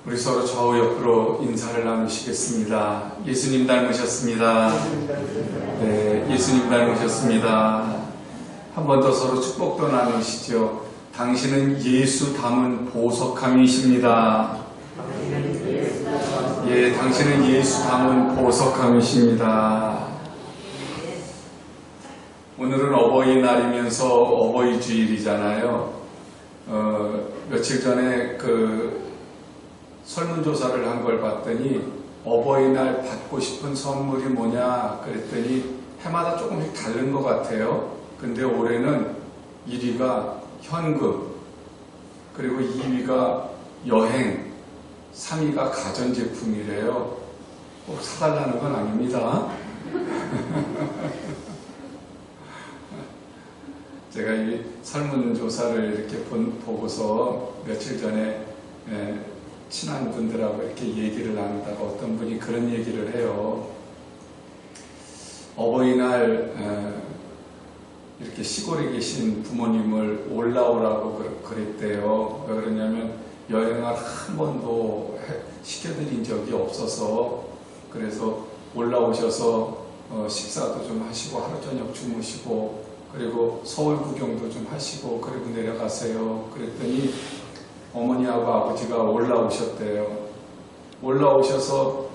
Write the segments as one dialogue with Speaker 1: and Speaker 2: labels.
Speaker 1: 우리 서로 좌우 옆으로 인사를 나누시겠습니다. 예수님 닮으셨습니다. 네, 예수님 닮으셨습니다. 한 번 더 서로 축복도 나누시죠. 당신은 예수 닮은 보석함이십니다. 예, 당신은 예수 닮은 보석함이십니다. 오늘은 어버이날이면서 어버이 주일이잖아요. 며칠 전에 설문조사를 한 걸 봤더니 어버이날 받고 싶은 선물이 뭐냐 그랬더니 해마다 조금씩 다른 것 같아요. 근데 올해는 1위가 현금, 그리고 2위가 여행, 3위가 가전제품이래요. 꼭 사달라는 건 아닙니다. 제가 이 설문조사를 이렇게 보고서 며칠 전에 친한 분들하고 이렇게 얘기를 나누다가 어떤 분이 그런 얘기를 해요. 어버이날 이렇게 시골에 계신 부모님을 올라오라고 그랬대요. 왜 그러냐면 여행을 한 번도 시켜드린 적이 없어서, 그래서 올라오셔서 식사도 좀 하시고 하루 저녁 주무시고 그리고 서울 구경도 좀 하시고 그리고 내려가세요. 그랬더니 어머니하고 아버지가 올라오셨대요. 올라오셔서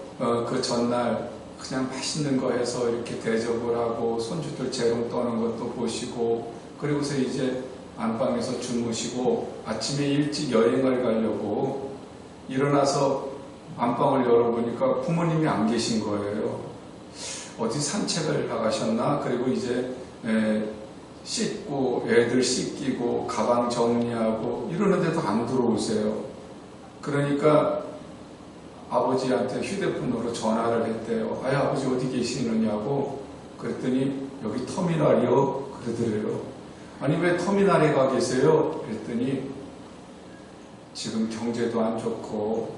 Speaker 1: 그 전날 그냥 맛있는 거 해서 이렇게 대접을 하고 손주들 재롱 떠는 것도 보시고, 그리고서 이제 안방에서 주무시고 아침에 일찍 여행을 가려고 일어나서 안방을 열어보니까 부모님이 안 계신 거예요. 어디 산책을 나가셨나? 그리고 이제 씻고 애들 씻기고 가방 정리하고 이러는데도 안 들어오세요. 그러니까 아버지한테 휴대폰으로 전화를 했대요. 아버지 어디 계시느냐고. 그랬더니 여기 터미널이요 그러더래요. 아니 왜 터미널에 가 계세요? 그랬더니 지금 경제도 안 좋고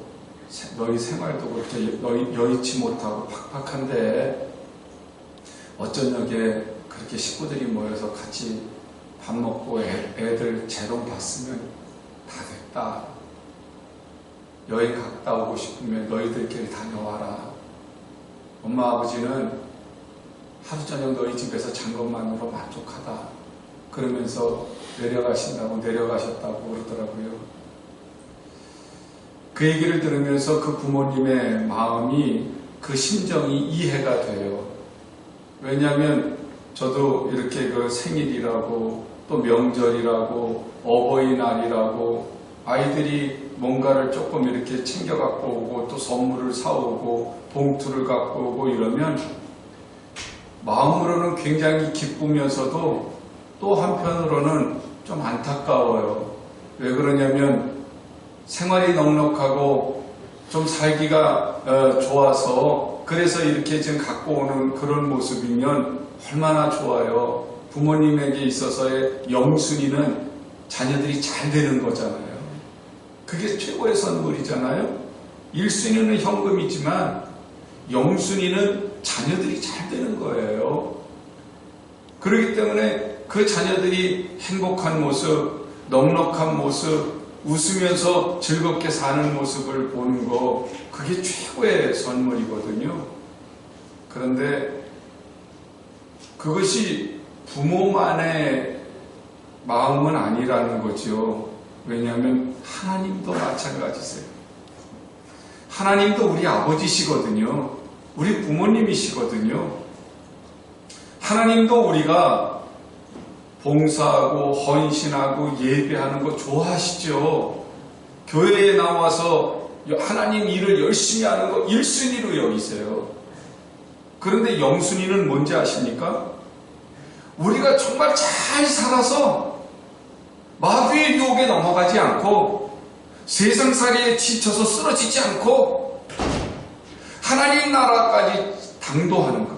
Speaker 1: 너희 생활도 그렇게 여의치 못하고 팍팍한데 어쩌냐게 그렇게 식구들이 모여서 같이 밥 먹고 애들 재롱 봤으면 다 됐다. 여행 갔다 오고 싶으면 너희들끼리 다녀와라. 엄마 아버지는 하루 저녁 너희 집에서 잔 것만으로 만족하다. 그러면서 내려가셨다고 그러더라고요. 그 얘기를 들으면서 그 부모님의 마음이, 그 심정이 이해가 돼요. 왜냐하면 저도 이렇게 생일이라고 또 명절이라고 어버이날이라고 아이들이 뭔가를 조금 이렇게 챙겨 갖고 오고 또 선물을 사오고 봉투를 갖고 오고 이러면 마음으로는 굉장히 기쁘면서도 또 한편으로는 좀 안타까워요. 왜 그러냐면 생활이 넉넉하고 좀 살기가 좋아서 그래서 이렇게 지금 갖고 오는 그런 모습이면 얼마나 좋아요. 부모님에게 있어서의 영순위는 자녀들이 잘 되는 거잖아요. 그게 최고의 선물이잖아요. 1순위는 현금이지만 영순위는 자녀들이 잘 되는 거예요. 그렇기 때문에 그 자녀들이 행복한 모습, 넉넉한 모습, 웃으면서 즐겁게 사는 모습을 보는 거, 그게 최고의 선물이거든요. 그런데 그것이 부모만의 마음은 아니라는 거죠. 왜냐하면 하나님도 마찬가지세요. 하나님도 우리 아버지시거든요. 우리 부모님이시거든요. 하나님도 우리가 봉사하고 헌신하고 예배하는 거 좋아하시죠. 교회에 나와서 하나님 일을 열심히 하는 거 1순위로 여기세요. 그런데 영순위는 뭔지 아십니까? 우리가 정말 잘 살아서 마귀의 유혹에 넘어가지 않고 세상살이에 지쳐서 쓰러지지 않고 하나님 나라까지 당도하는 것,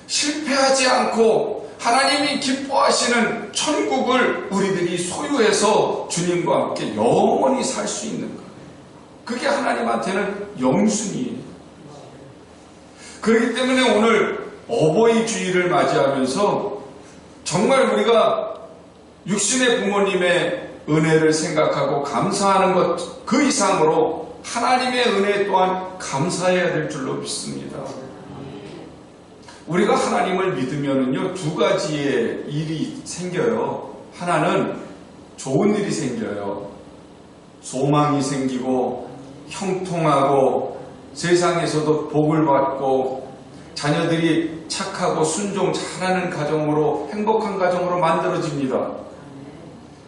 Speaker 1: 실패하지 않고 하나님이 기뻐하시는 천국을 우리들이 소유해서 주님과 함께 영원히 살 수 있는 것, 그게 하나님한테는 영순이에요. 그렇기 때문에 오늘 어버이 주일을 맞이하면서 정말 우리가 육신의 부모님의 은혜를 생각하고 감사하는 것 그 이상으로 하나님의 은혜 또한 감사해야 될 줄로 믿습니다. 우리가 하나님을 믿으면은요, 두 가지의 일이 생겨요. 하나는 좋은 일이 생겨요. 소망이 생기고 형통하고 세상에서도 복을 받고 자녀들이 착하고 순종 잘하는 가정으로, 행복한 가정으로 만들어집니다.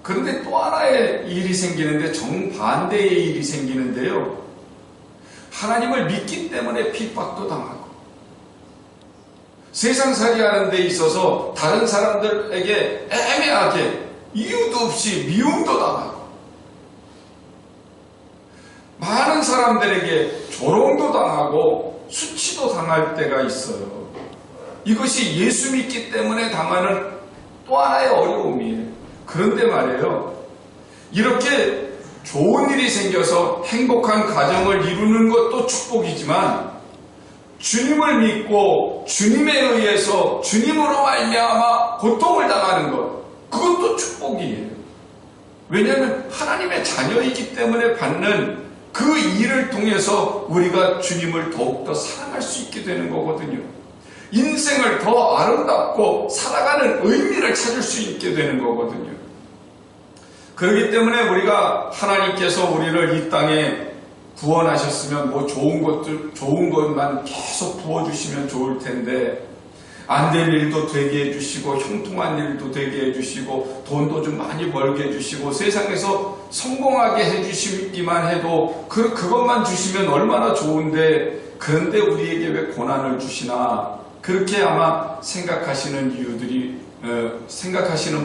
Speaker 1: 그런데 또 하나의 일이 생기는데 정반대의 일이 생기는데요. 하나님을 믿기 때문에 핍박도 당하고 세상살이 하는 데 있어서 다른 사람들에게 애매하게 이유도 없이 미움도 당하고 많은 사람들에게 조롱도 당하고 수치도 당할 때가 있어요. 이것이 예수 믿기 때문에 당하는 또 하나의 어려움이에요. 그런데 말이에요, 이렇게 좋은 일이 생겨서 행복한 가정을 이루는 것도 축복이지만 주님을 믿고 주님에 의해서 주님으로 말미암아 고통을 당하는 것, 그것도 축복이에요. 왜냐하면 하나님의 자녀이기 때문에 받는 그 일을 통해서 우리가 주님을 더욱더 사랑할 수 있게 되는 거거든요. 인생을 더 아름답고 살아가는 의미를 찾을 수 있게 되는 거거든요. 그렇기 때문에 우리가 하나님께서 우리를 이 땅에 구원하셨으면 뭐 좋은 것만 계속 부어주시면 좋을 텐데, 안 될 일도 되게 해주시고 형통한 일도 되게 해주시고 돈도 좀 많이 벌게 해주시고 세상에서 성공하게 해주시기만 해도 그것만 주시면 얼마나 좋은데, 그런데 우리에게 왜 고난을 주시나, 그렇게 아마 생각하시는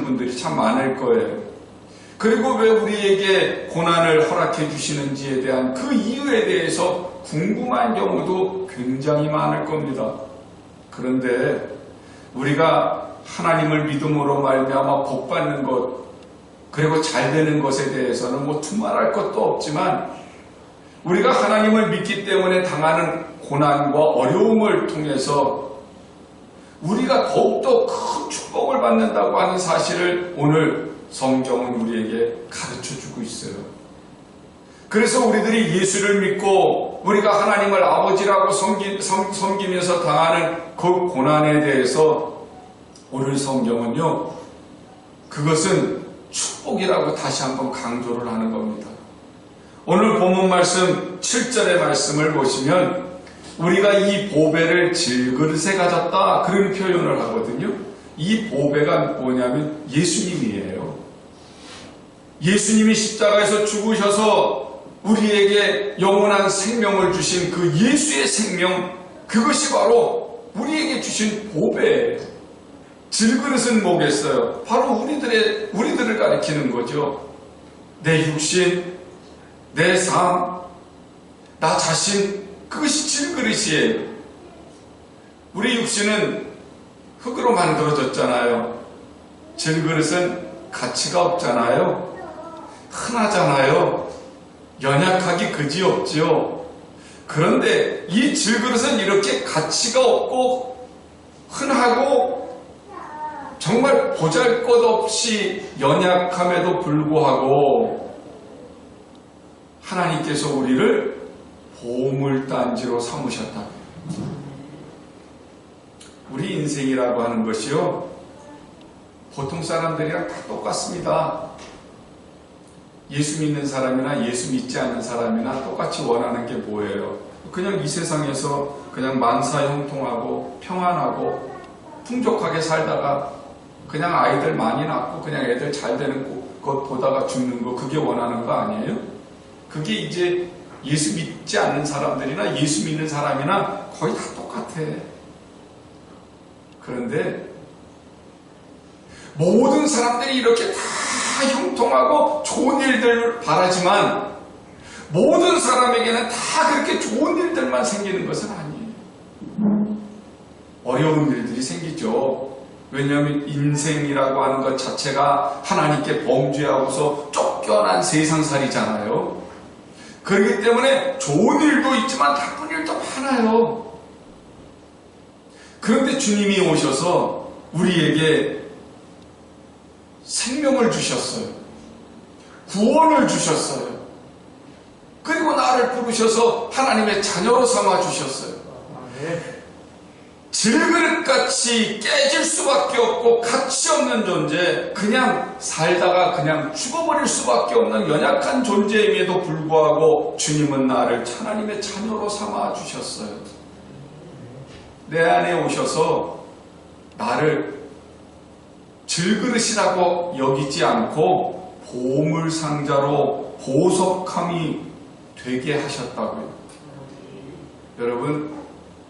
Speaker 1: 분들이 참 많을 거예요. 그리고 왜 우리에게 고난을 허락해 주시는지에 대한 그 이유에 대해서 궁금한 경우도 굉장히 많을 겁니다. 그런데 우리가 하나님을 믿음으로 말미암아 복받는 것, 그리고 잘 되는 것에 대해서는 뭐 두말할 것도 없지만, 우리가 하나님을 믿기 때문에 당하는 고난과 어려움을 통해서 우리가 더욱더 큰 축복을 받는다고 하는 사실을 오늘 성경은 우리에게 가르쳐주고 있어요. 그래서 우리들이 예수를 믿고 우리가 하나님을 아버지라고 섬기면서 당하는 그 고난에 대해서 오늘 성경은요, 그것은 축복이라고 다시 한번 강조를 하는 겁니다. 오늘 본문 말씀 7절의 말씀을 보시면 우리가 이 보배를 질그릇에 가졌다, 그런 표현을 하거든요. 이 보배가 뭐냐면 예수님이에요. 예수님이 십자가에서 죽으셔서 우리에게 영원한 생명을 주신 그 예수의 생명, 그것이 바로 우리에게 주신 보배예요. 질그릇은 뭐겠어요? 바로 우리들을 가리키는 거죠. 내 육신, 내 삶, 나 자신, 그것이 질그릇이에요. 우리 육신은 흙으로 만들어졌잖아요. 질그릇은 가치가 없잖아요. 흔하잖아요. 연약하기 그지없지요. 그런데 이 질그릇은 이렇게 가치가 없고 흔하고 정말 보잘것없이 연약함에도 불구하고 하나님께서 우리를 보물단지로 삼으셨다. 우리 인생이라고 하는 것이요, 보통 사람들이랑 다 똑같습니다. 예수 믿는 사람이나 예수 믿지 않는 사람이나 똑같이 원하는 게 뭐예요? 그냥 이 세상에서 그냥 만사형통하고 평안하고 풍족하게 살다가 그냥 아이들 많이 낳고 그냥 애들 잘 되는 것 보다가 죽는 거, 그게 원하는 거 아니에요? 그게 이제 예수 믿지 않는 사람들이나 예수 믿는 사람이나 거의 다 똑같아. 그런데 모든 사람들이 이렇게 다 형통하고 좋은 일들을 바라지만 모든 사람에게는 다 그렇게 좋은 일들만 생기는 것은 아니에요. 어려운 일들이 생기죠. 왜냐하면 인생이라고 하는 것 자체가 하나님께 범죄하고서 쫓겨난 세상살이잖아요. 그렇기 때문에 좋은 일도 있지만 나쁜 일도 많아요. 그런데 주님이 오셔서 우리에게 생명을 주셨어요. 구원을 주셨어요. 그리고 나를 부르셔서 하나님의 자녀로 삼아주셨어요. 질그릇같이 깨질 수밖에 없고 가치 없는 존재, 그냥 살다가 그냥 죽어버릴 수밖에 없는 연약한 존재임에도 불구하고 주님은 나를 하나님의 자녀로 삼아주셨어요. 내 안에 오셔서 나를 질그릇이라고 여기지 않고 보물상자로 보석함이 되게 하셨다고요. 여러분,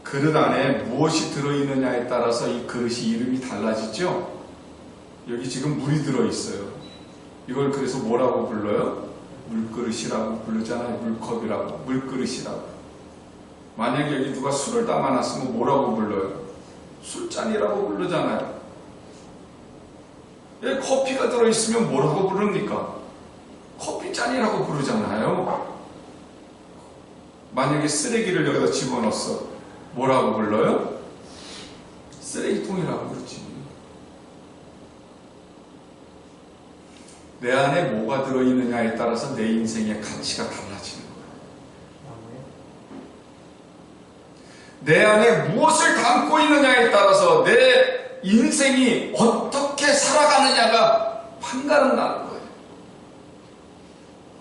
Speaker 1: 그릇 안에 무엇이 들어있느냐에 따라서 이 그릇이 이름이 달라지죠? 여기 지금 물이 들어있어요. 이걸 그래서 뭐라고 불러요? 물그릇이라고 부르잖아요. 물컵이라고, 물그릇이라고. 만약에 여기 누가 술을 담아놨으면 뭐라고 불러요? 술잔이라고 부르잖아요. 여기 커피가 들어있으면 뭐라고 부릅니까? 커피잔이라고 부르잖아요. 만약에 쓰레기를 여기다 집어넣었어. 뭐라고 불러요? 쓰레기통이라고 그러지. 내 안에 뭐가 들어있느냐에 따라서 내 인생의 가치가 달라지는 거예요. 내 안에 무엇을 담고 있느냐에 따라서 내 인생이 어떻게 살아가느냐가 판가름 나는 거예요.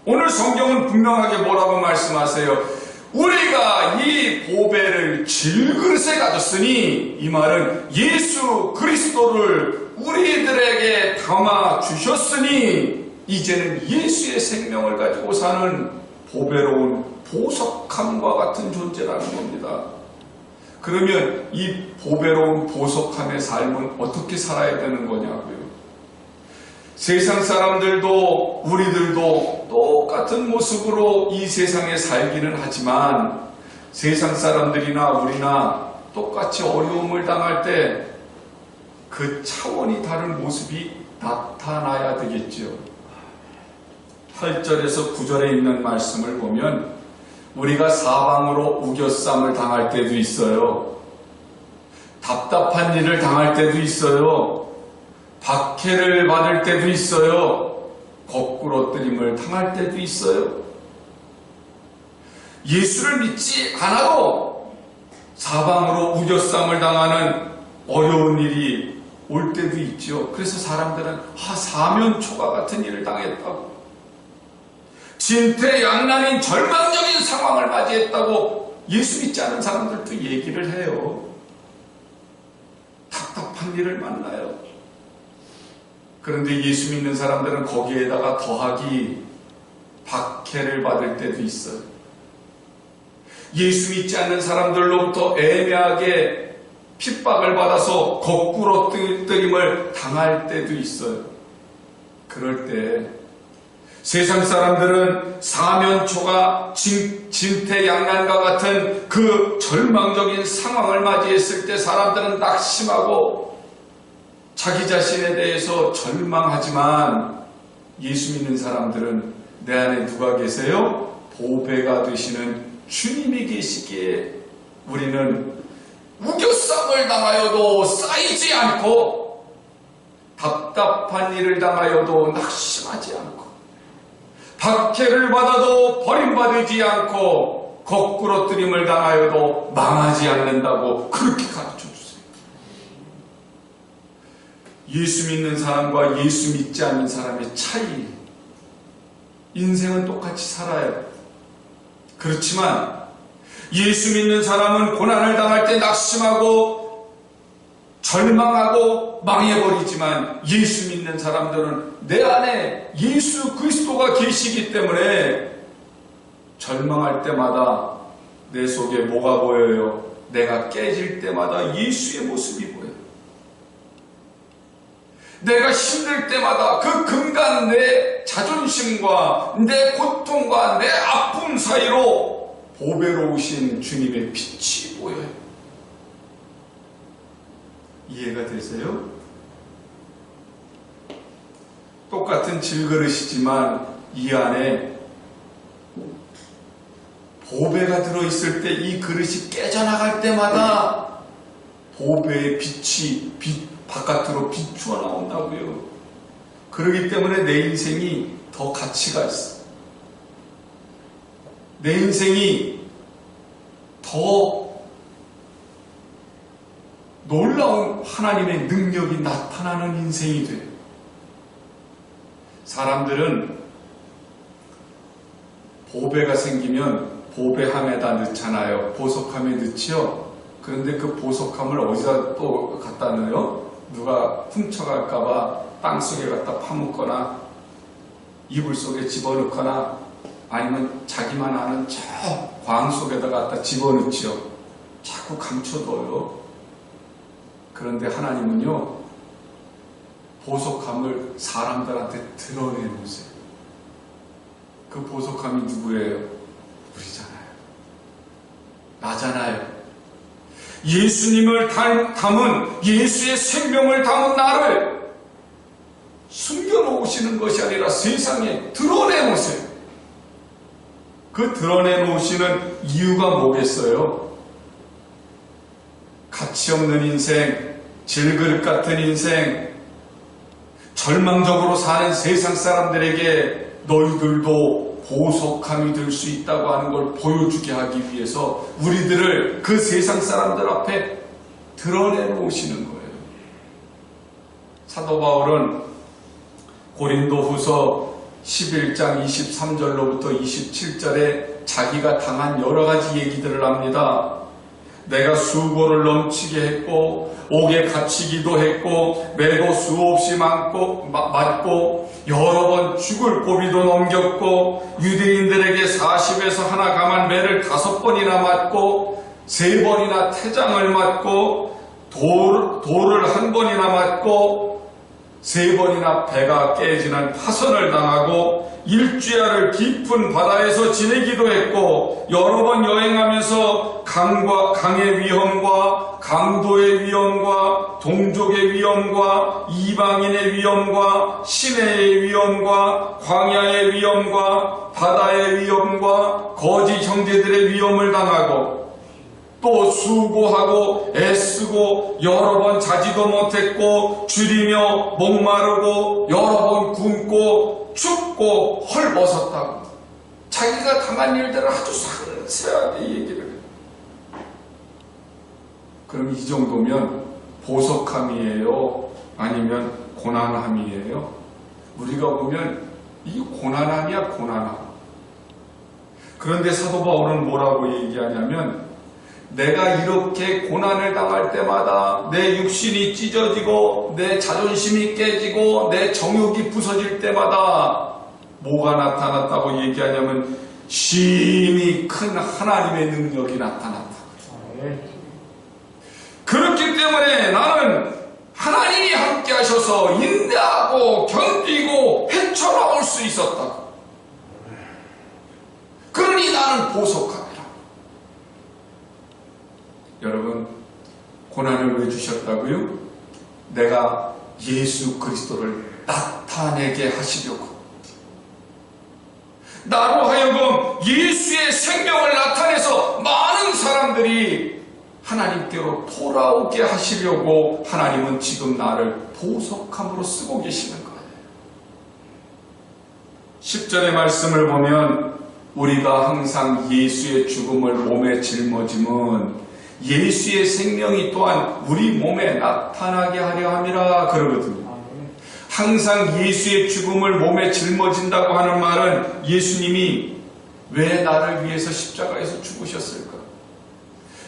Speaker 1: 오늘 성경은 분명하게 뭐라고 말씀하세요? 우리가 이 보배를 질그릇에 가졌으니, 이 말은 예수 그리스도를 우리들에게 담아 주셨으니 이제는 예수의 생명을 가지고 사는 보배로운 보석함과 같은 존재라는 겁니다. 그러면 이 보배로운 보석함의 삶은 어떻게 살아야 되는 거냐고요. 세상 사람들도 우리들도 똑같은 모습으로 이 세상에 살기는 하지만 세상 사람들이나 우리나 똑같이 어려움을 당할 때 그 차원이 다른 모습이 나타나야 되겠지요. 8절에서 9절에 있는 말씀을 보면 우리가 사방으로 우겨쌈을 당할 때도 있어요. 답답한 일을 당할 때도 있어요. 박해를 받을 때도 있어요. 거꾸로뜨림을 당할 때도 있어요. 예수를 믿지 않아도 사방으로 우겨쌈을 당하는 어려운 일이 올 때도 있죠. 그래서 사람들은 사면초가 같은 일을 당했다고, 진퇴양난인 절망적인 상황을 맞이했다고 예수 믿지 않은 사람들도 얘기를 해요. 답답한 일을 만나요. 그런데 예수 믿는 사람들은 거기에다가 더하기 박해를 받을 때도 있어요. 예수 믿지 않는 사람들로부터 애매하게 핍박을 받아서 거꾸로 뜨림을 당할 때도 있어요. 그럴 때 세상 사람들은 사면초가 진퇴양난과 같은 그 절망적인 상황을 맞이했을 때 사람들은 낙심하고 자기 자신에 대해서 절망하지만 예수 믿는 사람들은 내 안에 누가 계세요? 보배가 되시는 주님이 계시기에 우리는 우겨쌈을 당하여도 쌓이지 않고 답답한 일을 당하여도 낙심하지 않고 박해를 받아도 버림받지 않고 거꾸로뜨림을 당하여도 망하지 않는다고 그렇게 가르쳐주세요. 예수 믿는 사람과 예수 믿지 않는 사람의 차이, 인생은 똑같이 살아요. 그렇지만 예수 믿는 사람은 고난을 당할 때 낙심하고 절망하고 망해버리지만 예수 믿는 사람들은 내 안에 예수 그리스도가 계시기 때문에 절망할 때마다 내 속에 뭐가 보여요? 내가 깨질 때마다 예수의 모습이 보여요. 내가 힘들 때마다 그 금간 내 자존심과 내 고통과 내 아픔 사이로 보배로우신 주님의 빛이 보여요. 이해가 되세요? 똑같은 질그릇이지만 이 안에 보배가 들어있을 때 이 그릇이 깨져나갈 때마다 보배의 빛이 바깥으로 비추어 나온다고요. 그렇기 때문에 내 인생이 더 가치가 있어. 내 인생이 더 놀라운 하나님의 능력이 나타나는 인생이 돼요. 사람들은 보배가 생기면 보배함에다 넣잖아요. 보석함에 넣지요. 그런데 그 보석함을 어디다 또 갖다 넣어요? 누가 훔쳐갈까봐 땅속에 갖다 파묻거나 이불 속에 집어넣거나 아니면 자기만 아는 저 광 속에다 갖다 집어넣지요. 자꾸 감춰둬요. 그런데 하나님은요, 보석함을 사람들한테 드러내놓으세요. 그 보석함이 누구예요? 우리잖아요. 나잖아요. 예수님을 담은, 예수의 생명을 담은 나를 숨겨놓으시는 것이 아니라 세상에 드러내놓으세요. 그 드러내놓으시는 이유가 뭐겠어요? 가치 없는 인생, 질그릇 같은 인생, 절망적으로 사는 세상 사람들에게 너희들도 보석함이 될 수 있다고 하는 걸 보여주게 하기 위해서 우리들을 그 세상 사람들 앞에 드러내놓으시는 거예요. 사도 바울은 고린도후서 11장 23절로부터 27절에 자기가 당한 여러 가지 얘기들을 합니다. 내가 수고를 넘치게 했고 옥에 갇히기도 했고 매도 수없이 맞고 여러 번 죽을 고비도 넘겼고 유대인들에게 40에서 하나 감한 매를 5번이나 맞고 3번이나 태장을 맞고 돌을 1번이나 맞고 3번이나 배가 깨지는 파선을 당하고 일주야를 깊은 바다에서 지내기도 했고 여러 번 여행하면서 강의 위험과 강도의 위험과 동족의 위험과 이방인의 위험과 시내의 위험과 광야의 위험과 바다의 위험과 거짓 형제들의 위험을 당하고 또 수고하고 애쓰고 여러 번 자지도 못했고 줄이며 목마르고 여러 번 굶고 춥고 헐벗었다고 자기가 당한 일들을 아주 상세하게 얘기를 해요. 그럼 이 정도면 보석함이에요? 아니면 고난함이에요? 우리가 보면 이 고난함이야, 고난함. 그런데 사도 바울은 뭐라고 얘기하냐면 내가 이렇게 고난을 당할 때마다 내 육신이 찢어지고 내 자존심이 깨지고 내 정욕이 부서질 때마다 뭐가 나타났다고 얘기하냐면 심히 큰 하나님의 능력이 나타났다. 그렇기 때문에 나는 하나님이 함께 하셔서 인내하고 견디고 헤쳐나올 수 있었다. 그러니 나는 보석함이라. 여러분, 고난을 왜 주셨다고요? 내가 예수 그리스도를 나타내게 하시려고. 나로 하여금 예수의 생명을 나타내서 많은 사람들이 하나님께로 돌아오게 하시려고 하나님은 지금 나를 보석함으로 쓰고 계시는 거예요. 10절의 말씀을 보면 우리가 항상 예수의 죽음을 몸에 짊어짐은 예수의 생명이 또한 우리 몸에 나타나게 하려 함이라 그러거든요. 항상 예수의 죽음을 몸에 짊어진다고 하는 말은 예수님이 왜 나를 위해서 십자가에서 죽으셨을까?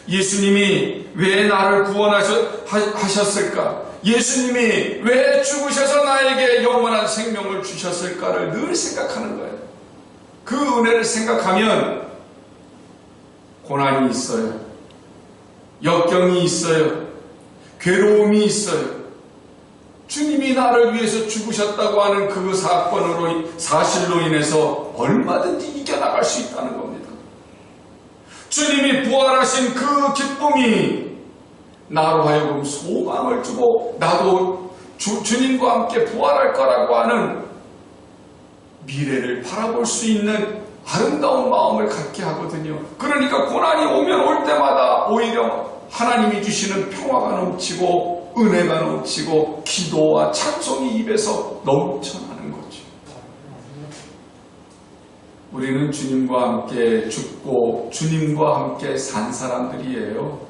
Speaker 1: 예수님이 왜 나를 구원하셨을까? 예수님이 왜 죽으셔서 나에게 영원한 생명을 주셨을까를 늘 생각하는 거예요. 그 은혜를 생각하면 고난이 있어요. 역경이 있어요. 괴로움이 있어요. 주님이 나를 위해서 죽으셨다고 하는 그 사실로 인해서 얼마든지 이겨나갈 수 있다는 겁니다. 주님이 부활하신 그 기쁨이 나로 하여금 소망을 주고 나도 주님과 함께 부활할 거라고 하는 미래를 바라볼 수 있는 아름다운 마음을 갖게 하거든요. 그러니까 고난이 오면 올 때마다 오히려 하나님이 주시는 평화가 넘치고 은혜가 넘치고 기도와 찬송이 입에서 넘쳐나는 거죠. 우리는 주님과 함께 죽고 주님과 함께 산 사람들이에요.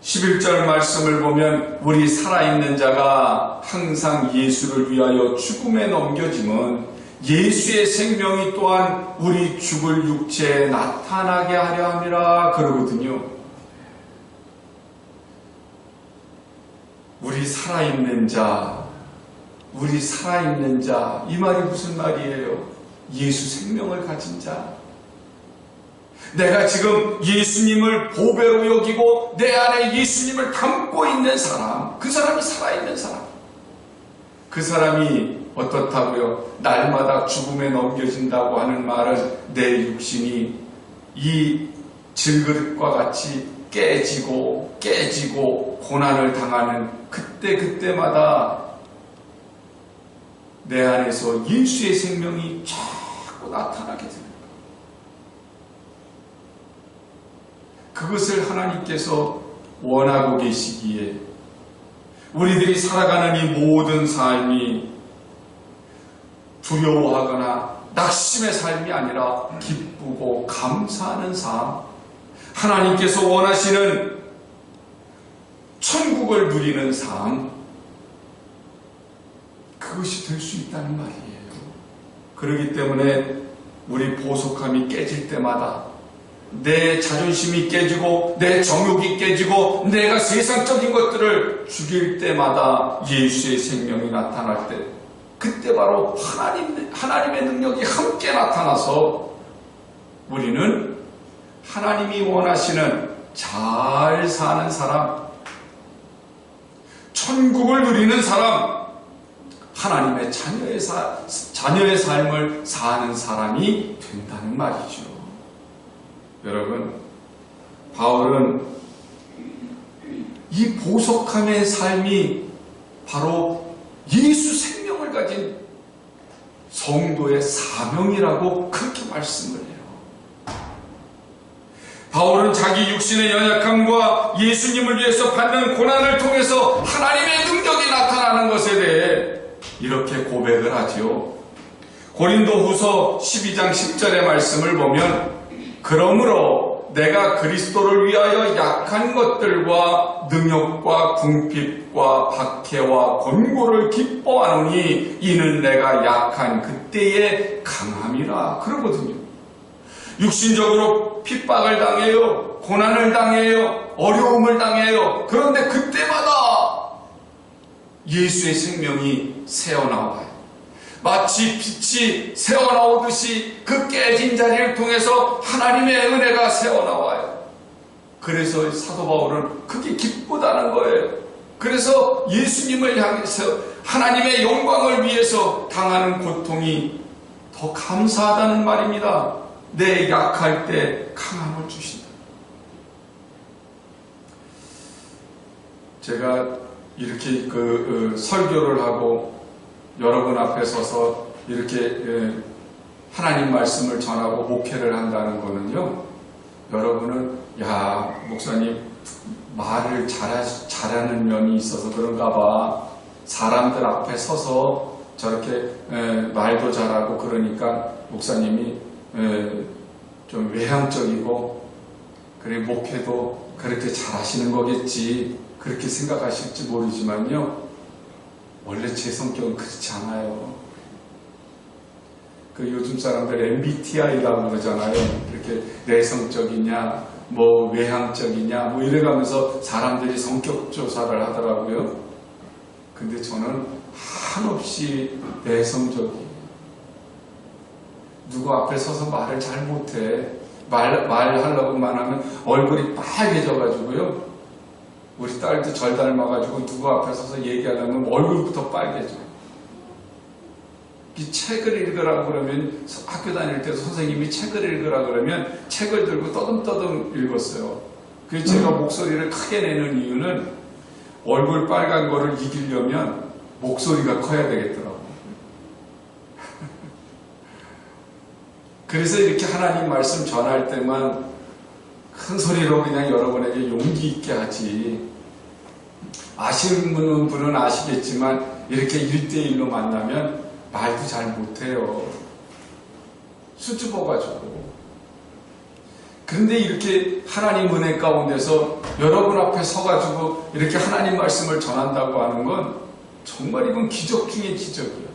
Speaker 1: 11절 말씀을 보면 우리 살아있는 자가 항상 예수를 위하여 죽음에 넘겨짐은 예수의 생명이 또한 우리 죽을 육체에 나타나게 하려 함이라 그러거든요. 우리 살아있는 자, 이 말이 무슨 말이에요? 예수 생명을 가진 자. 내가 지금 예수님을 보배로 여기고 내 안에 예수님을 담고 있는 사람, 그 사람이 살아있는 사람. 그 사람이 어떻다고요? 날마다 죽음에 넘겨진다고 하는 말은 내 육신이 이 질그릇과 같이 깨지고 고난을 당하는 그때마다 내 안에서 예수의 생명이 자꾸 나타나게 됩니다. 그것을 하나님께서 원하고 계시기에 우리들이 살아가는 이 모든 삶이 두려워하거나 낙심의 삶이 아니라 기쁘고 감사하는 삶, 하나님께서 원하시는 천국을 누리는 삶, 그것이 될 수 있다는 말이에요. 그렇기 때문에 우리 보속함이 깨질 때마다 내 자존심이 깨지고 내 정욕이 깨지고 내가 세상적인 것들을 죽일 때마다 예수의 생명이 나타날 때 그때 바로 하나님의 능력이 함께 나타나서 우리는 하나님이 원하시는 잘 사는 사람, 천국을 누리는 사람, 하나님의 자녀의 삶을 사는 사람이 된다는 말이죠. 여러분, 바울은 이 보속함의 삶이 바로 예수 생명을 가진 성도의 사명이라고 그렇게 말씀을 해요. 바울은 자기 육신의 연약함과 예수님을 위해서 받는 고난을 통해서 하나님의 능력이 나타나는 것에 대해 이렇게 고백을 하지요. 고린도후서 12장 10절의 말씀을 보면 그러므로 내가 그리스도를 위하여 약한 것들과 능욕과 궁핍과 박해와 권고를 기뻐하노니 이는 내가 약한 그때의 강함이라 그러거든요. 육신적으로 핍박을 당해요. 고난을 당해요. 어려움을 당해요. 그런데 그때마다 예수의 생명이 새어나와요. 마치 빛이 새어나오듯이 그 깨진 자리를 통해서 하나님의 은혜가 새어나와요. 그래서 사도 바울은 그게 기쁘다는 거예요. 그래서 예수님을 향해서 하나님의 영광을 위해서 당하는 고통이 더 감사하다는 말입니다. 내 약할 때 강함을 주신다. 제가 이렇게 설교를 하고 여러분 앞에 서서 이렇게 하나님 말씀을 전하고 목회를 한다는 거는요, 여러분은 야 목사님 말을 잘하는 면이 있어서 그런가 봐, 사람들 앞에 서서 저렇게 말도 잘하고 그러니까 목사님이 좀 외향적이고 그래 목회도 그렇게 잘하시는 거겠지, 그렇게 생각하실지 모르지만요, 원래 제 성격은 그렇지 않아요. 요즘 사람들 MBTI라고 그러잖아요. 이렇게 내성적이냐, 뭐 외향적이냐, 뭐 이래가면서 사람들이 성격 조사를 하더라고요. 근데 저는 한없이 내성적이에요. 누구 앞에 서서 말을 잘 못해. 말하려고만 하면 얼굴이 빨개져가지고요. 우리 딸도 절 닮아가지고 누구 앞에 서서 얘기하려면 얼굴부터 빨개져. 이 책을 읽으라고 그러면, 학교 다닐 때도 선생님이 책을 읽으라 그러면 책을 들고 떠듬떠듬 읽었어요. 그래서 제가 목소리를 크게 내는 이유는 얼굴 빨간 거를 이기려면 목소리가 커야 되겠더라고요. 그래서 이렇게 하나님 말씀 전할 때만 큰 소리로 그냥 여러분에게 용기 있게 하지. 아시는 분은 아시겠지만 이렇게 1대1로 만나면 말도 잘 못해요. 수줍어가지고. 그런데 이렇게 하나님 은혜 가운데서 여러분 앞에 서가지고 이렇게 하나님 말씀을 전한다고 하는 건 정말 이건 기적 중의 기적이에요.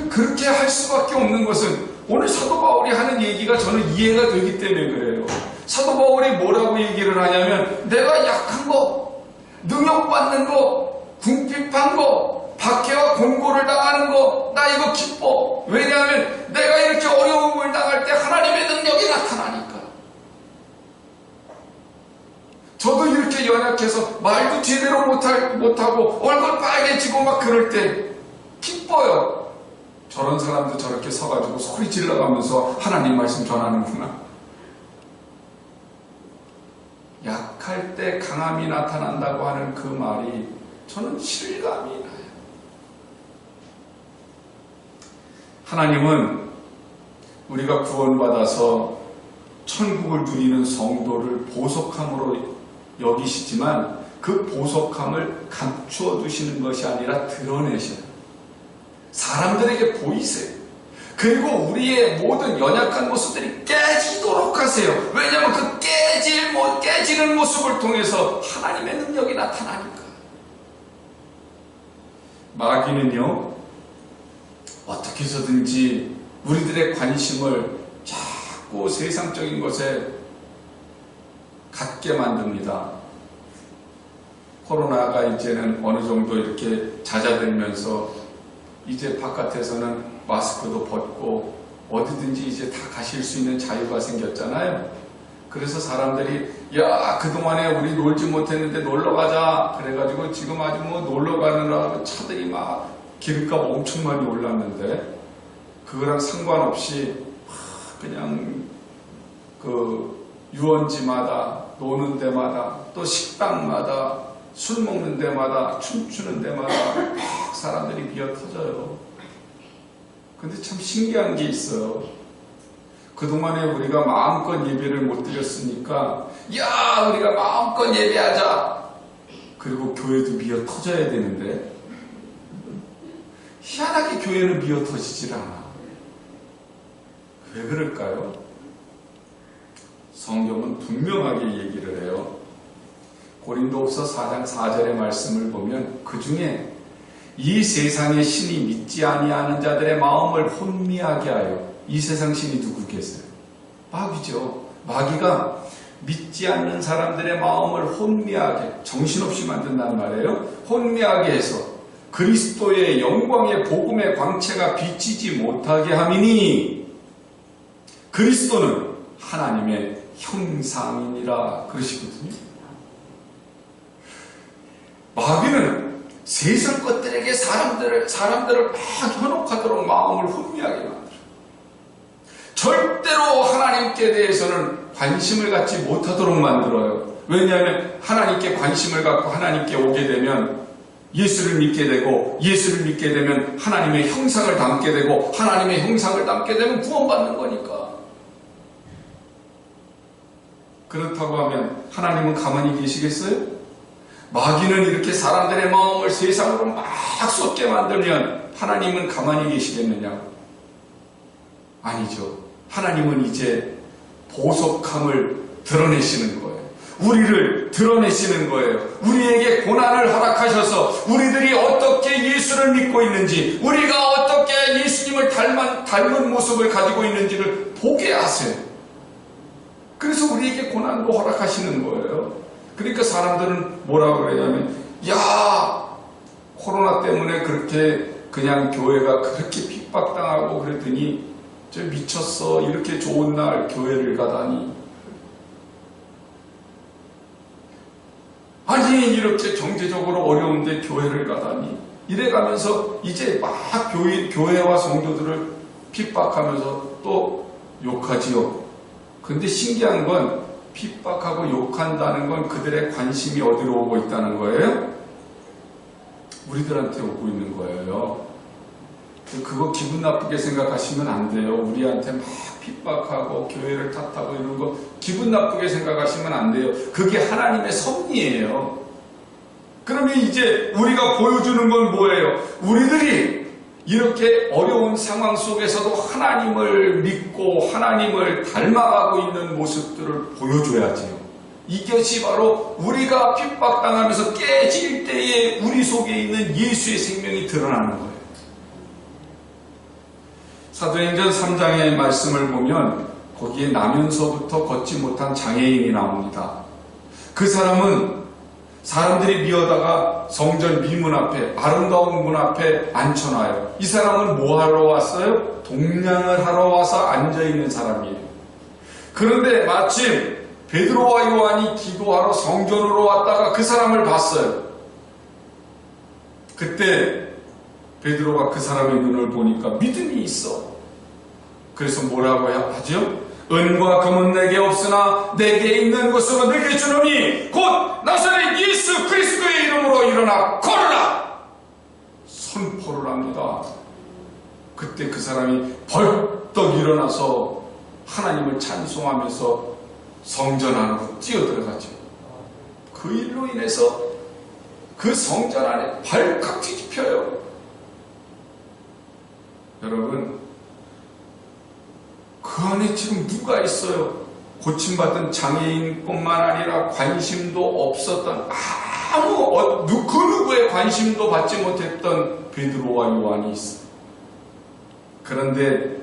Speaker 1: 그렇게 할 수밖에 없는 것은 오늘 사도 바울이 하는 얘기가 저는 이해가 되기 때문에 그래요. 사도 바울이 뭐라고 얘기를 하냐면 내가 약한 거, 능욕받는 거, 궁핍한 거, 박해와 공고를 당하는 거, 나 이거 기뻐. 왜냐하면 내가 이렇게 어려움을 당할 때 하나님의 능력이 나타나니까. 저도 이렇게 연약해서 말도 제대로 못하고 얼굴 빨개지고 막 그럴 때 기뻐요. 저런 사람도 저렇게 서가지고 소리 질러가면서 하나님 말씀 전하는구나. 약할 때 강함이 나타난다고 하는 그 말이 저는 실감이 나요. 하나님은 우리가 구원받아서 천국을 누리는 성도를 보석함으로 여기시지만 그 보석함을 감추어 두시는 것이 아니라 드러내셔요. 사람들에게 보이세요. 그리고 우리의 모든 연약한 모습들이 깨지도록 하세요. 왜냐하면 그 깨지는 모습을 통해서 하나님의 능력이 나타나니까. 마귀는요, 어떻게 해서든지 우리들의 관심을 자꾸 세상적인 것에 갖게 만듭니다. 코로나가 이제는 어느 정도 이렇게 잦아들면서 이제 바깥에서는 마스크도 벗고 어디든지 이제 다 가실 수 있는 자유가 생겼잖아요. 그래서 사람들이 야, 그동안에 우리 놀지 못했는데 놀러 가자. 그래가지고 지금 아주 뭐 놀러 가느라 차들이 막 기름값 엄청 많이 올랐는데 그거랑 상관없이 그냥 그 유원지마다 노는 데마다 또 식당마다 술 먹는 데마다 춤추는 데마다 막 사람들이 미어 터져요. 근데 참 신기한 게 있어요. 그동안에 우리가 마음껏 예배를 못 드렸으니까 야, 우리가 마음껏 예배하자. 그리고 교회도 미어 터져야 되는데 희한하게 교회는 미어 터지질 않아. 왜 그럴까요? 성경은 분명하게 얘기를 해요. 고린도후서 4장 4절의 말씀을 보면 그 중에 이 세상의 신이 믿지 아니하는 자들의 마음을 혼미하게 하여, 이 세상 신이 누구겠어요? 마귀죠. 마귀가 믿지 않는 사람들의 마음을 혼미하게, 정신없이 만든단 말이에요. 혼미하게 해서 그리스도의 영광의 복음의 광채가 비치지 못하게 함이니 그리스도는 하나님의 형상이니라 그러시거든요. 마귀는 세상 것들에게 사람들을 막 현혹하도록 마음을 혼미하게 만들어요. 절대로 하나님께 대해서는 관심을 갖지 못하도록 만들어요. 왜냐하면 하나님께 관심을 갖고 하나님께 오게 되면 예수를 믿게 되고, 예수를 믿게 되면 하나님의 형상을 담게 되고, 하나님의 형상을 담게 되면 구원받는 거니까. 그렇다고 하면 하나님은 가만히 계시겠어요? 마귀는 이렇게 사람들의 마음을 세상으로 막 쏟게 만들면 하나님은 가만히 계시겠느냐? 아니죠. 하나님은 이제 보석함을 드러내시는 거예요. 우리를 드러내시는 거예요. 우리에게 고난을 허락하셔서 우리들이 어떻게 예수를 믿고 있는지, 우리가 어떻게 예수님을 닮은 모습을 가지고 있는지를 보게 하세요. 그래서 우리에게 고난도 허락하시는 거예요. 그러니까 사람들은 뭐라고 그러냐면, 야, 코로나 때문에 그렇게 그냥 교회가 그렇게 핍박당하고 그랬더니 저 미쳤어. 이렇게 좋은 날 교회를 가다니. 아니, 이렇게 경제적으로 어려운데 교회를 가다니. 이래가면서 이제 막 교회와 성도들을 핍박하면서 또 욕하지요. 근데 신기한 건 핍박하고 욕한다는 건 그들의 관심이 어디로 오고 있다는 거예요? 우리들한테 오고 있는 거예요. 그거 기분 나쁘게 생각하시면 안 돼요. 우리한테 막 핍박하고 교회를 탓하고 이런 거 기분 나쁘게 생각하시면 안 돼요. 그게 하나님의 섭리예요. 그러면 이제 우리가 보여주는 건 뭐예요? 우리들이 이렇게 어려운 상황 속에서도 하나님을 믿고 하나님을 닮아가고 있는 모습들을 보여줘야지요. 이것이 바로 우리가 핍박당하면서 깨질 때에 우리 속에 있는 예수의 생명이 드러나는 거예요. 사도행전 3장의 말씀을 보면 거기에 나면서부터 걷지 못한 장애인이 나옵니다. 그 사람은 사람들이 미어다가 성전 미문 앞에, 아름다운 문 앞에 앉혀놔요. 이 사람은 뭐 하러 왔어요? 동냥을 하러 와서 앉아있는 사람이에요. 그런데 마침 베드로와 요한이 기도하러 성전으로 왔다가 그 사람을 봤어요. 그때 베드로가 그 사람의 눈을 보니까 믿음이 있어. 그래서 뭐라고 하죠? 은과 금은 내게 없으나 내게 있는 것으로 내게 주노니 곧 나사렛 예수 그리스도의 이름으로 일어나 걸으라! 선포를 합니다. 그때 그 사람이 벌떡 일어나서 하나님을 찬송하면서 성전 안으로 뛰어들어가죠. 그 일로 인해서 그 성전 안에 발칵 뒤집혀요. 여러분, 그 안에 지금 누가 있어요? 고침받은 장애인뿐만 아니라 관심도 없었던 그 누구의 관심도 받지 못했던 베드로와 요한이 있어요. 그런데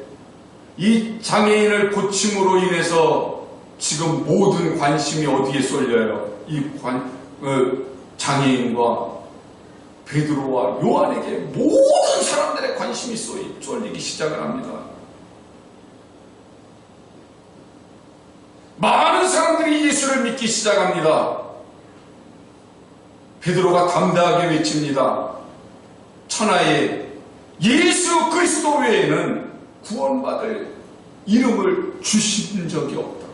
Speaker 1: 이 장애인을 고침으로 인해서 지금 모든 관심이 어디에 쏠려요? 이 장애인과 베드로와 요한에게 모든 사람들의 관심이 쏠리기 시작을 합니다. 많은 사람들이 예수를 믿기 시작합니다. 베드로가 담대하게 외칩니다. 천하에 예수 그리스도 외에는 구원받을 이름을 주신 적이 없다.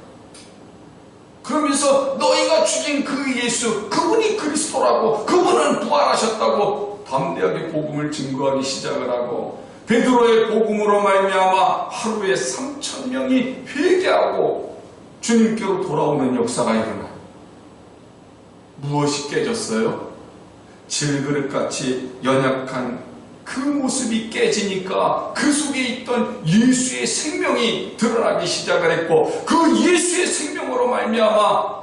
Speaker 1: 그러면서 너희가 죽인 그 예수, 그분이 그리스도라고, 그분은 부활하셨다고 담대하게 복음을 증거하기 시작을 하고, 베드로의 복음으로 말미암아 하루에 3,000명이 회개하고 주님께로 돌아오는 역사가 일어나요. 무엇이 깨졌어요? 질그릇같이 연약한 그 모습이 깨지니까 그 속에 있던 예수의 생명이 드러나기 시작을 했고, 그 예수의 생명으로 말미암아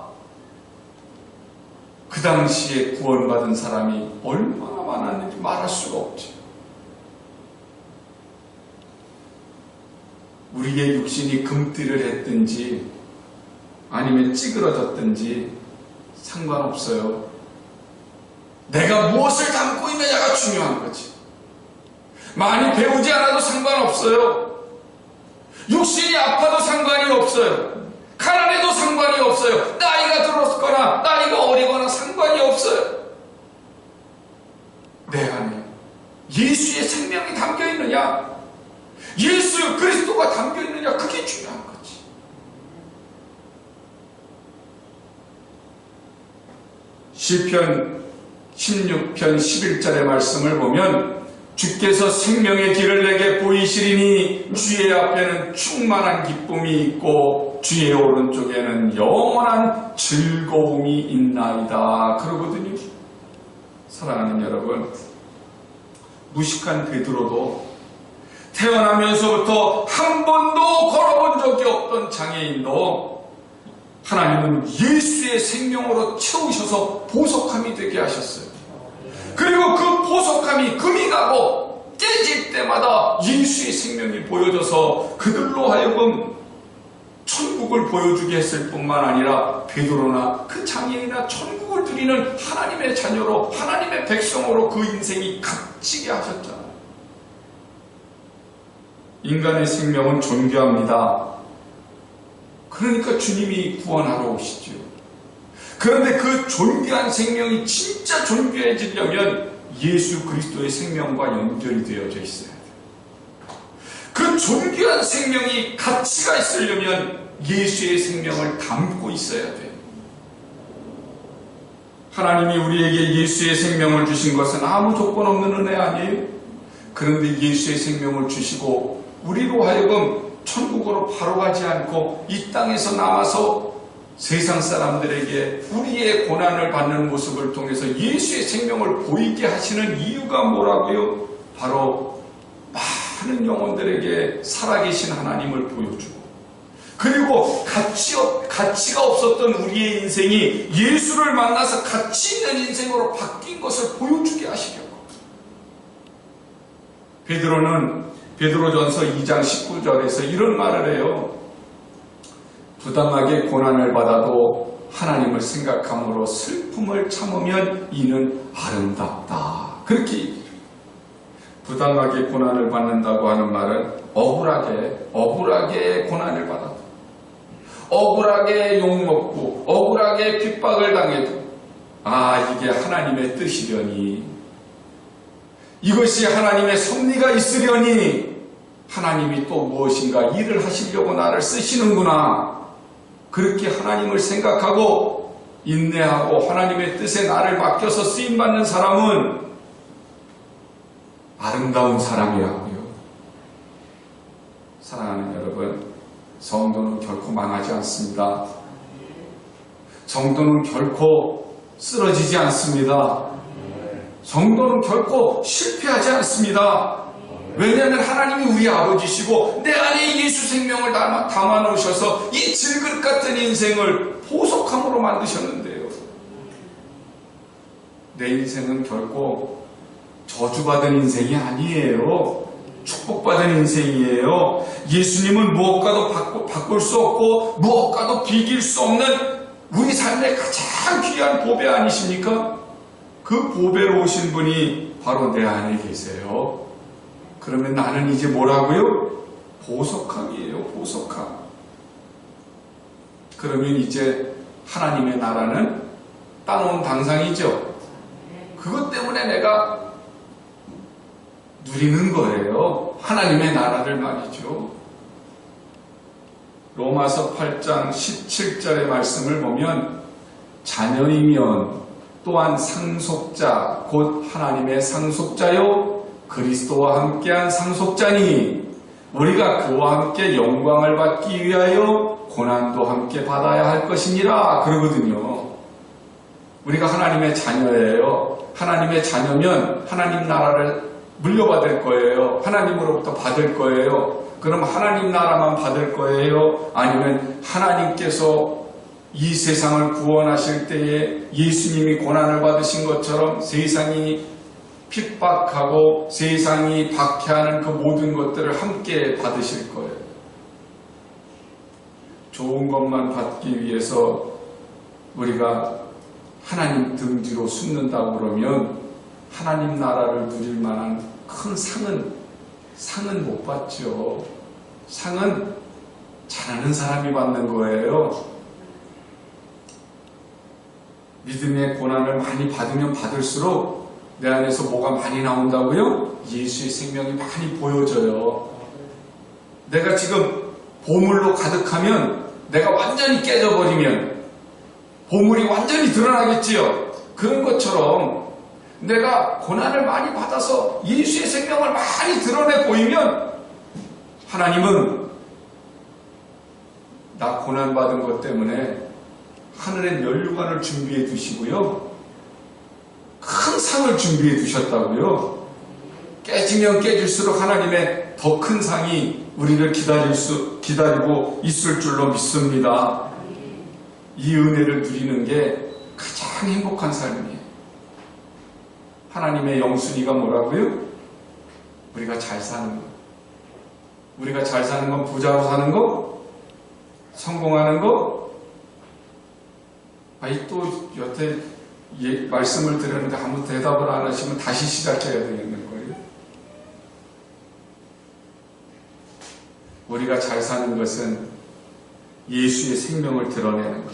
Speaker 1: 그 당시에 구원받은 사람이 얼마나 많았는지 말할 수가 없죠. 우리의 육신이 금띠를 했든지 아니면 찌그러졌든지 상관없어요. 내가 무엇을 담고 있느냐가 중요한 거지. 많이 배우지 않아도 상관없어요. 육신이 아파도 상관이 없어요. 가난해도 상관이 없어요. 나이가 들었거나 나이가 어리거나 상관이 없어요. 내 안에 예수의 생명이 담겨 있느냐, 예수 그리스도가 담겨 있느냐, 그게 중요한 거지. 시편 16편 11절의 말씀을 보면 주께서 생명의 길을 내게 보이시리니 주의 앞에는 충만한 기쁨이 있고 주의 오른쪽에는 영원한 즐거움이 있나이다 그러거든요. 사랑하는 여러분, 무식한 베드로도 태어나면서부터 한 번도 걸어본 적이 없던 장애인도 하나님은 예수의 생명으로 채우셔서 보석함이 되게 하셨어요. 그리고 그 보석함이 금이 가고 깨질 때마다 예수의 생명이 보여져서 그들로 하여금 천국을 보여주게 했을 뿐만 아니라 베드로나 그 장애인이나 천국을 드리는 하나님의 자녀로, 하나님의 백성으로 그 인생이 값지게 하셨잖아요. 인간의 생명은 존귀합니다. 그러니까 주님이 구원하러 오시죠. 그런데 그 존귀한 생명이 진짜 존귀해지려면 예수 그리스도의 생명과 연결이 되어져 있어야 돼요. 그 존귀한 생명이 가치가 있으려면 예수의 생명을 담고 있어야 돼요. 하나님이 우리에게 예수의 생명을 주신 것은 아무 조건 없는 은혜 아니에요? 그런데 예수의 생명을 주시고 우리로 하여금 천국으로 바로 가지 않고 이 땅에서 남아서 세상 사람들에게 우리의 고난을 받는 모습을 통해서 예수의 생명을 보이게 하시는 이유가 뭐라고요? 바로 많은 영혼들에게 살아계신 하나님을 보여주고, 그리고 가치가 없었던 우리의 인생이 예수를 만나서 가치 있는 인생으로 바뀐 것을 보여주게 하시려고. 베드로는 베드로전서 2장 19절에서 이런 말을 해요. 부당하게 고난을 받아도 하나님을 생각함으로 슬픔을 참으면 이는 아름답다. 그렇게 얘기해요. 부당하게 고난을 받는다고 하는 말은 억울하게 고난을 받아도, 억울하게 욕먹고 억울하게 핍박을 당해도 이게 하나님의 뜻이려니, 이것이 하나님의 섭리가 있으려니 하나님이 또 무엇인가 일을 하시려고 나를 쓰시는구나. 그렇게 하나님을 생각하고 인내하고 하나님의 뜻에 나를 맡겨서 쓰임받는 사람은 아름다운 사람이라고요. 사랑하는 여러분, 성도는 결코 망하지 않습니다. 성도는 결코 쓰러지지 않습니다. 성도는 결코 실패하지 않습니다. 왜냐하면 하나님이 우리 아버지시고 내 안에 예수 생명을 담아 놓으셔서 이 질그릇 같은 인생을 보석함으로 만드셨는데요. 내 인생은 결코 저주받은 인생이 아니에요. 축복받은 인생이에요. 예수님은 무엇과도 바꿀 수 없고 무엇과도 비길 수 없는 우리 삶의 가장 귀한 보배 아니십니까? 그 보배로 오신 분이 바로 내 안에 계세요. 그러면 나는 이제 뭐라고요? 보석함이에요. 보석함. 그러면 이제 하나님의 나라는 따놓은 당상이죠. 그것 때문에 내가 누리는 거예요. 하나님의 나라를 말이죠. 로마서 8장 17절의 말씀을 보면 자녀이면 또한 상속자 곧 하나님의 상속자요 그리스도와 함께한 상속자니 우리가 그와 함께 영광을 받기 위하여 고난도 함께 받아야 할 것이니라 그러거든요. 우리가 하나님의 자녀예요. 하나님의 자녀면 하나님 나라를 물려받을 거예요. 하나님으로부터 받을 거예요. 그럼 하나님 나라만 받을 거예요? 아니면 하나님께서 이 세상을 구원하실 때에 예수님이 고난을 받으신 것처럼 세상이 핍박하고 세상이 박해하는 그 모든 것들을 함께 받으실 거예요. 좋은 것만 받기 위해서 우리가 하나님 등 뒤로 숨는다고 그러면 하나님 나라를 누릴 만한 큰 상은 못 받죠. 상은 잘하는 사람이 받는 거예요. 믿음의 고난을 많이 받으면 받을수록 내 안에서 뭐가 많이 나온다고요? 예수의 생명이 많이 보여져요. 내가 지금 보물로 가득하면 내가 완전히 깨져버리면 보물이 완전히 드러나겠지요. 그런 것처럼 내가 고난을 많이 받아서 예수의 생명을 많이 드러내 보이면 하나님은 나 고난받은 것 때문에 하늘의 면류관을 준비해 두시고요. 큰 상을 준비해 두셨다고요. 깨지면 깨질수록 하나님의 더 큰 상이 우리를 기다리고 있을 줄로 믿습니다. 이 은혜를 누리는 게 가장 행복한 삶이에요. 하나님의 영순위가 뭐라고요? 우리가 잘 사는 거. 우리가 잘 사는 건 부자로 사는 거? 성공하는 거? 또 여태 말씀을 드렸는데 아무 대답을 안 하시면 다시 시작해야 되겠는 거예요. 우리가 잘 사는 것은 예수의 생명을 드러내는 것.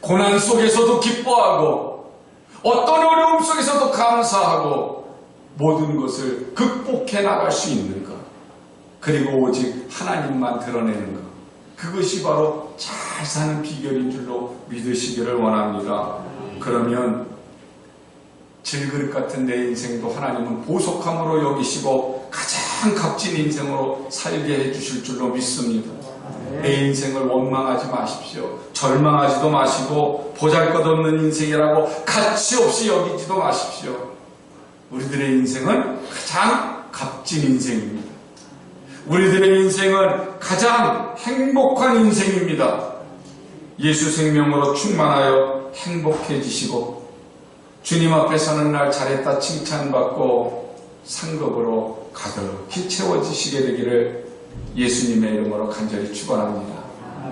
Speaker 1: 고난 속에서도 기뻐하고 어떤 어려움 속에서도 감사하고 모든 것을 극복해 나갈 수 있는 것. 그리고 오직 하나님만 드러내는 것. 그것이 바로 잘 사는 비결인 줄로 믿으시기를 원합니다. 그러면 질그릇 같은 내 인생도 하나님은 보석함으로 여기시고 가장 값진 인생으로 살게 해주실 줄로 믿습니다. 내 인생을 원망하지 마십시오. 절망하지도 마시고 보잘것없는 인생이라고 가치 없이 여기지도 마십시오. 우리들의 인생은 가장 값진 인생입니다. 우리들의 인생은 가장 행복한 인생입니다. 예수 생명으로 충만하여 행복해지시고 주님 앞에 서는 날 잘했다 칭찬받고 상급으로 가득히 채워지시게 되기를 예수님의 이름으로 간절히 축원합니다.